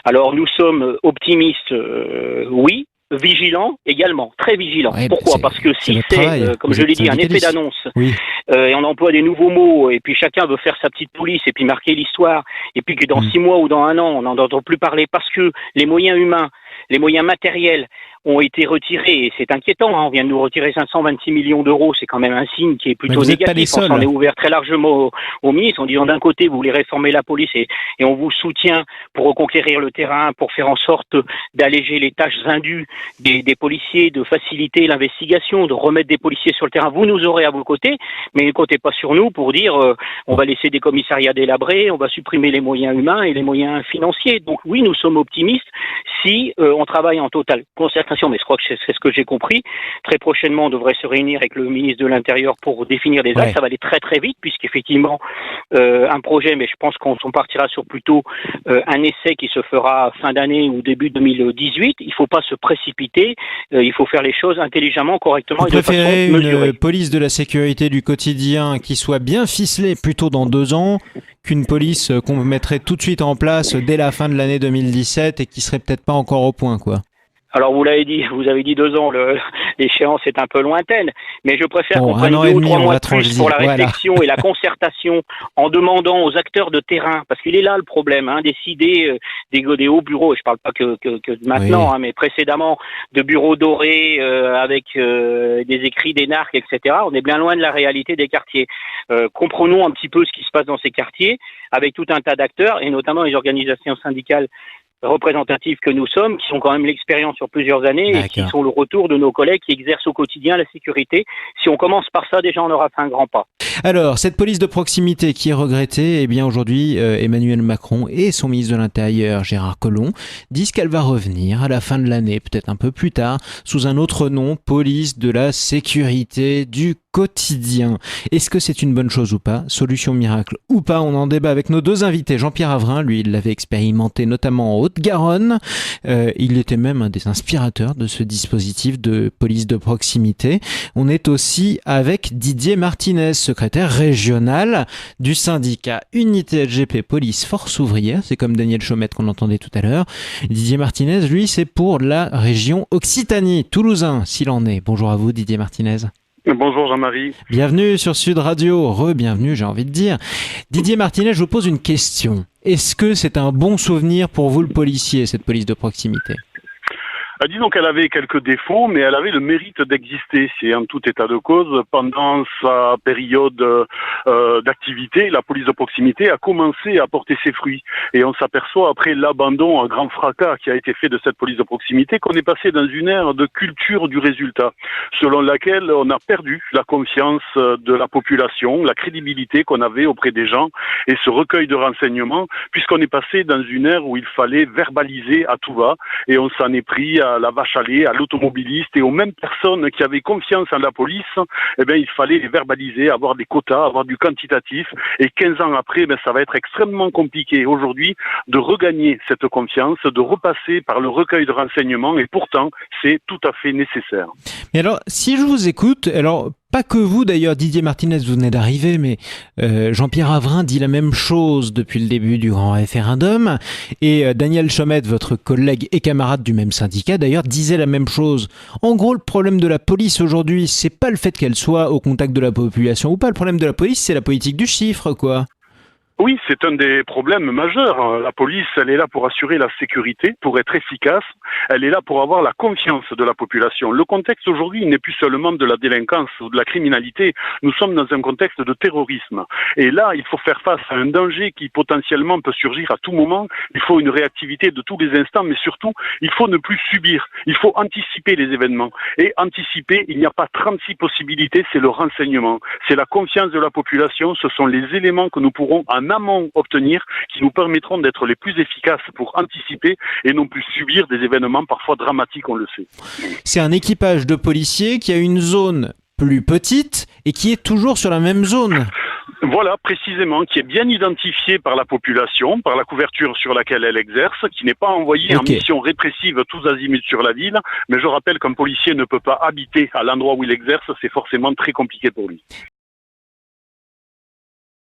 Alors nous sommes optimistes, oui. Vigilants également, très vigilants. Ouais, Pourquoi ? Parce que si c'est, comme je l'ai dit, un effet d'annonce, oui. Et on emploie des nouveaux mots, et puis chacun veut faire sa petite police, et puis marquer l'histoire, et puis que dans 6 mois ou dans 1 an, on n'en entend plus parler parce que les moyens humains, les moyens matériels ont été retirés, et c'est inquiétant, hein, on vient de nous retirer 526 millions d'euros, c'est quand même un signe qui est plutôt négatif. On s'en est ouvert très largement au ministre en disant d'un côté vous voulez réformer la police et on vous soutient pour reconquérir le terrain, pour faire en sorte d'alléger les tâches indues des policiers, de faciliter l'investigation, de remettre des policiers sur le terrain. Vous nous aurez à vos côtés, mais ne comptez pas sur nous pour dire on va laisser des commissariats délabrés, on va supprimer les moyens humains et les moyens financiers. Donc oui, nous sommes optimistes si on travaille en totale concertation, mais je crois que c'est ce que j'ai compris. Très prochainement, on devrait se réunir avec le ministre de l'Intérieur pour définir des axes. Ça va aller très très vite, puisqu'effectivement, un projet, mais je pense qu'on partira sur plutôt un essai qui se fera fin d'année ou début 2018. Il ne faut pas se précipiter, il faut faire les choses intelligemment, correctement et de façon mesurée. Vous préférez une police de la sécurité du quotidien qui soit bien ficelée plutôt dans 2 ans qu'une police qu'on mettrait tout de suite en place dès la fin de l'année 2017 et qui serait peut-être pas encore au point, quoi. Alors vous l'avez dit, vous avez dit 2 ans, l'échéance est un peu lointaine, mais je préfère qu'on prenne 2 ou 3 mois de plus pour la réflexion et la concertation en demandant aux acteurs de terrain, parce qu'il est là le problème, hein, décider des hauts bureaux, et je parle pas que maintenant, hein, mais précédemment, de bureaux dorés avec des écrits d'énarques, etc. On est bien loin de la réalité des quartiers. Comprenons un petit peu ce qui se passe dans ces quartiers, avec tout un tas d'acteurs, et notamment les organisations syndicales représentatifs que nous sommes, qui ont quand même l'expérience sur plusieurs années et qui sont le retour de nos collègues qui exercent au quotidien la sécurité. Si on commence par ça, déjà on aura fait un grand pas. Alors, cette police de proximité qui est regrettée, eh bien aujourd'hui, Emmanuel Macron et son ministre de l'Intérieur, Gérard Collomb, disent qu'elle va revenir à la fin de l'année, peut-être un peu plus tard, sous un autre nom, police de la sécurité du quotidien. Est-ce que c'est une bonne chose ou pas ? Solution miracle ou pas ? On en débat avec nos 2 invités. Jean-Pierre Avrin, lui, il l'avait expérimenté notamment en Haute-Garonne. Il était même un des inspirateurs de ce dispositif de police de proximité. On est aussi avec Didier Martinez, secrétaire régional du syndicat Unité LGP Police Force Ouvrière. C'est comme Daniel Chaumette qu'on entendait tout à l'heure. Didier Martinez, lui, c'est pour la région Occitanie, toulousain, s'il en est. Bonjour à vous, Didier Martinez. Bonjour Jean-Marie. Bienvenue sur Sud Radio, re-bienvenue j'ai envie de dire. Didier Martinez, je vous pose une question. Est-ce que c'est un bon souvenir pour vous le policier, cette police de proximité ? Disons qu'elle avait quelques défauts, mais elle avait le mérite d'exister. C'est en tout état de cause. Pendant sa période d'activité, la police de proximité a commencé à porter ses fruits. Et on s'aperçoit, après l'abandon, un grand fracas qui a été fait de cette police de proximité, qu'on est passé dans une ère de culture du résultat, selon laquelle on a perdu la confiance de la population, la crédibilité qu'on avait auprès des gens et ce recueil de renseignements, puisqu'on est passé dans une ère où il fallait verbaliser à tout va, et on s'en est pris à la vache à lait, à l'automobiliste et aux mêmes personnes qui avaient confiance en la police. Eh bien, il fallait les verbaliser, avoir des quotas, avoir du quantitatif. Et 15 ans après, ça va être extrêmement compliqué aujourd'hui de regagner cette confiance, de repasser par le recueil de renseignements. Et pourtant, c'est tout à fait nécessaire. Mais alors, si je vous écoute, alors pas que vous d'ailleurs, Didier Martinez, vous venez d'arriver, mais Jean-Pierre Avrin dit la même chose depuis le début du grand référendum, et Daniel Chaumette, votre collègue et camarade du même syndicat d'ailleurs, disait la même chose. En gros, le problème de la police aujourd'hui, c'est pas le fait qu'elle soit au contact de la population ou pas, le problème de la police, c'est la politique du chiffre, quoi. Oui, c'est un des problèmes majeurs. La police, elle est là pour assurer la sécurité, pour être efficace. Elle est là pour avoir la confiance de la population. Le contexte aujourd'hui n'est plus seulement de la délinquance ou de la criminalité. Nous sommes dans un contexte de terrorisme. Et là, il faut faire face à un danger qui potentiellement peut surgir à tout moment. Il faut une réactivité de tous les instants, mais surtout, il faut ne plus subir. Il faut anticiper les événements. Et anticiper, il n'y a pas 36 possibilités, c'est le renseignement. C'est la confiance de la population. Ce sont les éléments que nous pourrons en amont obtenir, qui nous permettront d'être les plus efficaces pour anticiper et non plus subir des événements parfois dramatiques, on le sait. C'est un équipage de policiers qui a une zone plus petite et qui est toujours sur la même zone. Voilà, précisément, qui est bien identifiée par la population, par la couverture sur laquelle elle exerce, qui n'est pas envoyée en mission répressive tous azimuts sur la ville, mais je rappelle qu'un policier ne peut pas habiter à l'endroit où il exerce, c'est forcément très compliqué pour lui.